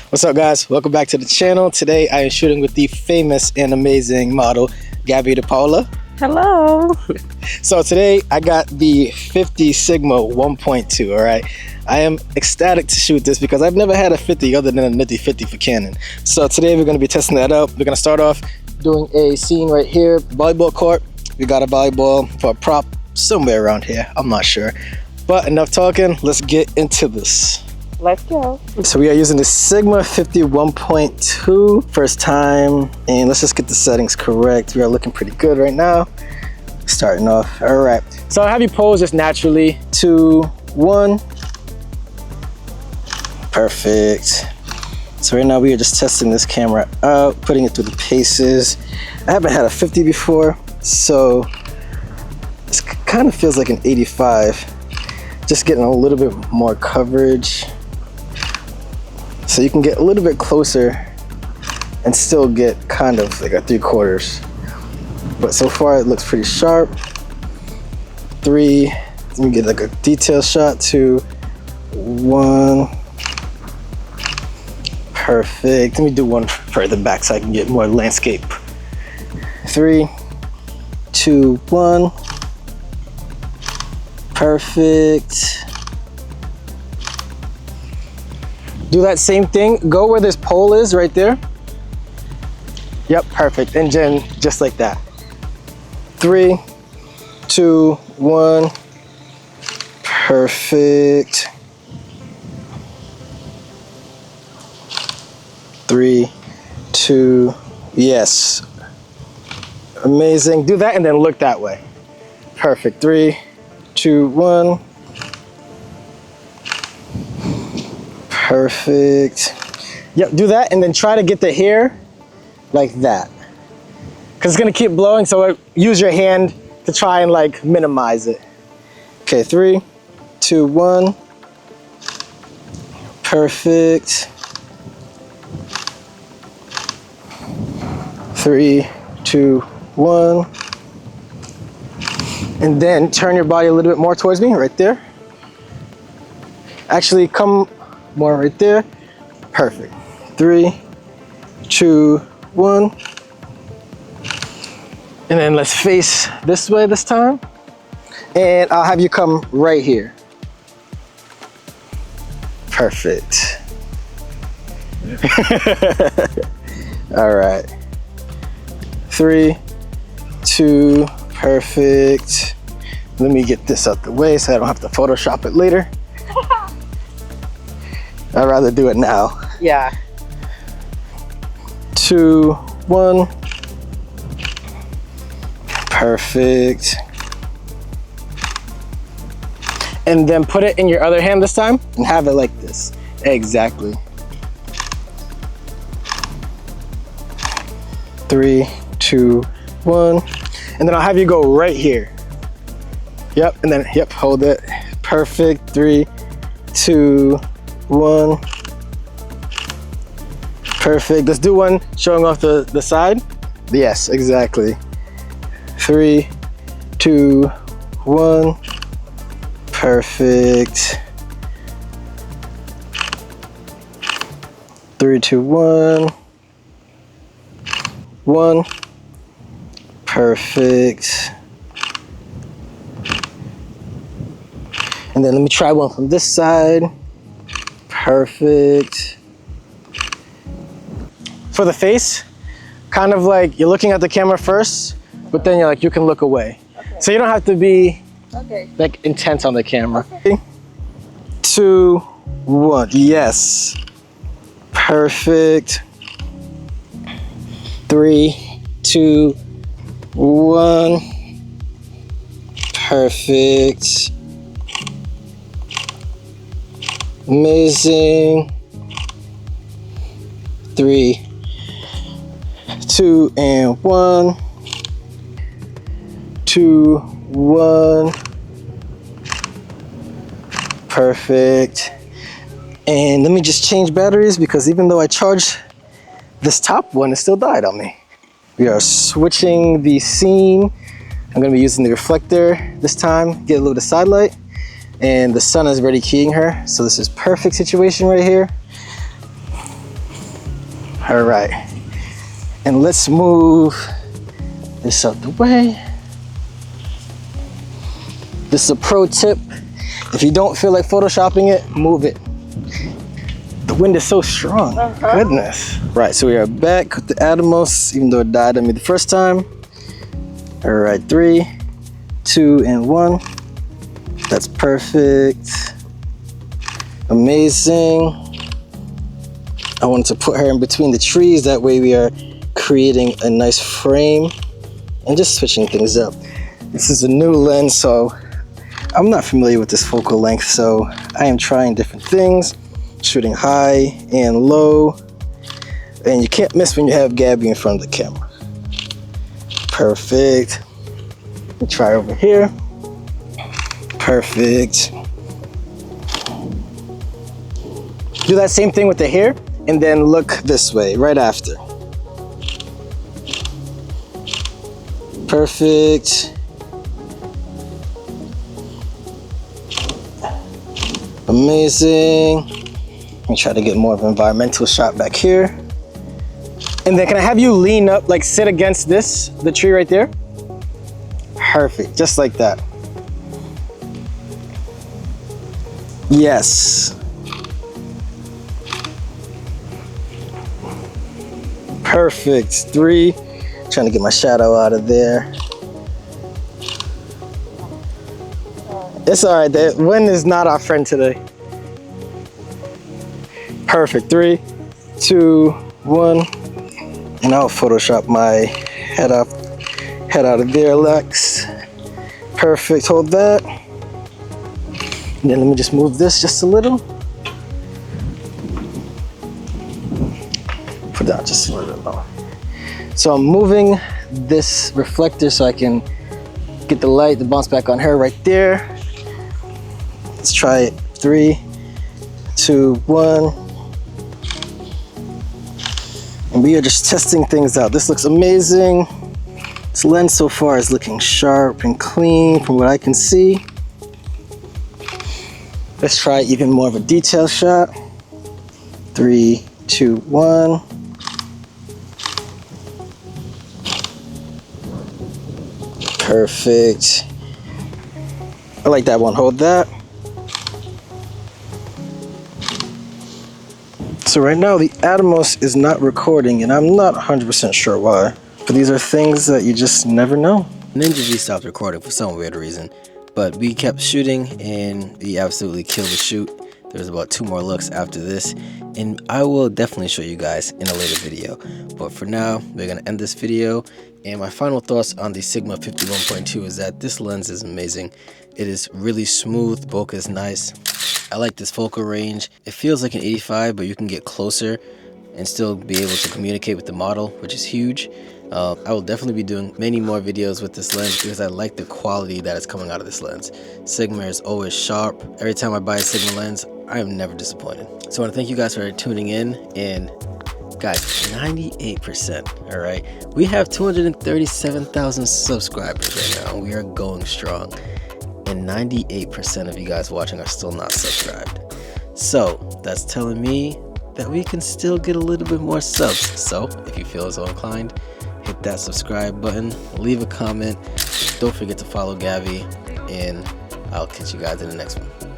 What's up, guys? Welcome back to the channel. Today I am shooting with the famous and amazing model Gaby De Paula. Hello. So today I got the 50 Sigma 1.2. all right, I am ecstatic to shoot this because I've never had a 50 other than a nifty 50 for Canon. So today we're going to be testing that out. We're going to start off doing a scene right here, volleyball court. We got a volleyball for a prop somewhere around here, I'm not sure. But enough talking, let's get into this. Let's go. So we are using the Sigma 50 1.2, first time, and let's just get the settings correct. We are looking pretty good right now. Starting off, all right. So I'll have you pose just naturally. 2, 1. Perfect. So right now we are just testing this camera out, putting it through the paces. I haven't had a 50 before, so this kind of feels like an 85. Just getting a little bit more coverage. So you can get a little bit closer and still get kind of like a 3/4. But so far it looks pretty sharp. 3, let me get like a detail shot. 2, 1. Perfect. Let me do one further back so I can get more landscape. 3, 2, 1. Perfect. Do that same thing. Go where this pole is right there. Yep, perfect. And then just like that. 3, 2, 1. Perfect. 3, 2, yes. Amazing. Do that and then look that way. Perfect. 3, 2, 1. Perfect. Yep, do that and then try to get the hair like that. Because it's gonna keep blowing, so use your hand to try and like minimize it. Okay, 3, 2, 1. Perfect. 3, 2, 1. And then turn your body a little bit more towards me, right there. Actually, come more right there. Perfect. 3, 2, 1. And then let's face this way this time. And I'll have you come right here. Perfect. All right. 3, 2, perfect. Let me get this out the way so I don't have to Photoshop it later. I'd rather do it now. Yeah. 2, 1. Perfect. And then put it in your other hand this time and have it like this. Exactly. 3, 2, 1. And then I'll have you go right here. Yep, and then, yep, hold it. Perfect. 3, 2, 1. Perfect. Let's do one showing off the side. Yes, exactly. 3, 2, 1. Perfect. 3, 2, 1. 1. Perfect. And then let me try one from this side. Perfect. For the face, kind of like you're looking at the camera first, but then you're like, you can look away. Okay. So you don't have to be like intense on the camera. Okay. 2, 1, yes. Perfect. 3, 2, 1. Perfect. Amazing. 3, 2, and 1. 2, 1. Perfect. And let me just change batteries because even though I charged this top one, it still died on me. We are switching the scene. I'm gonna be using the reflector this time, get a little bit of side light. And the sun is already keying her. So this is perfect situation right here. All right, and let's move this out the way. This is a pro tip. If you don't feel like photoshopping it, move it. The wind is so strong. Goodness. Right, so we are back with the Atomos, even though it died on me the first time. All right, 3, 2, and 1. That's perfect. Amazing. I wanted to put her in between the trees. That way we are creating a nice frame and just switching things up. This is a new lens, so I'm not familiar with this focal length, so I am trying different things, shooting high and low, and you can't miss when you have Gabby in front of the camera. Perfect. Let me try over here. Perfect. Do that same thing with the hair, and then look this way right after. Perfect. Amazing. Let me try to get more of an environmental shot back here. And then can I have you lean up, like sit against the tree right there? Perfect, just like that. Yes. Perfect, 3. Trying to get my shadow out of there. It's all right, the wind is not our friend today. Perfect, 3, 2, 1. And I'll Photoshop my head out of there, Lex. Perfect, hold that. And then let me just move this just a little. Put that just a little bit lower. So I'm moving this reflector so I can get the light to bounce back on her right there. Let's try it. 3, 2, 1. And we are just testing things out. This looks amazing. This lens so far is looking sharp and clean from what I can see. Let's try even more of a detail shot. 3, 2, 1. Perfect. I like that one. Hold that. So right now the Atomos is not recording, and I'm not 100% sure why. But these are things that you just never know. Ninja G stopped recording for some weird reason, but we kept shooting and we absolutely killed the shoot. There's about 2 more looks after this, and I will definitely show you guys in a later video. But for now, we're gonna end this video. And my final thoughts on the Sigma 51.2 is that this lens is amazing. It is really smooth, bokeh is nice. I like this focal range. It feels like an 85, but you can get closer and still be able to communicate with the model, which is huge. I will definitely be doing many more videos with this lens because I like the quality that is coming out of this lens. Sigma is always sharp. Every time I buy a Sigma lens, I am never disappointed. So I want to thank you guys for tuning in, and guys, 98%, all right? We have 237,000 subscribers right now. We are going strong. And 98% of you guys watching are still not subscribed. So that's telling me that we can still get a little bit more subs. So if you feel so inclined, hit that subscribe button, leave a comment. Don't forget to follow Gabby, and I'll catch you guys in the next one.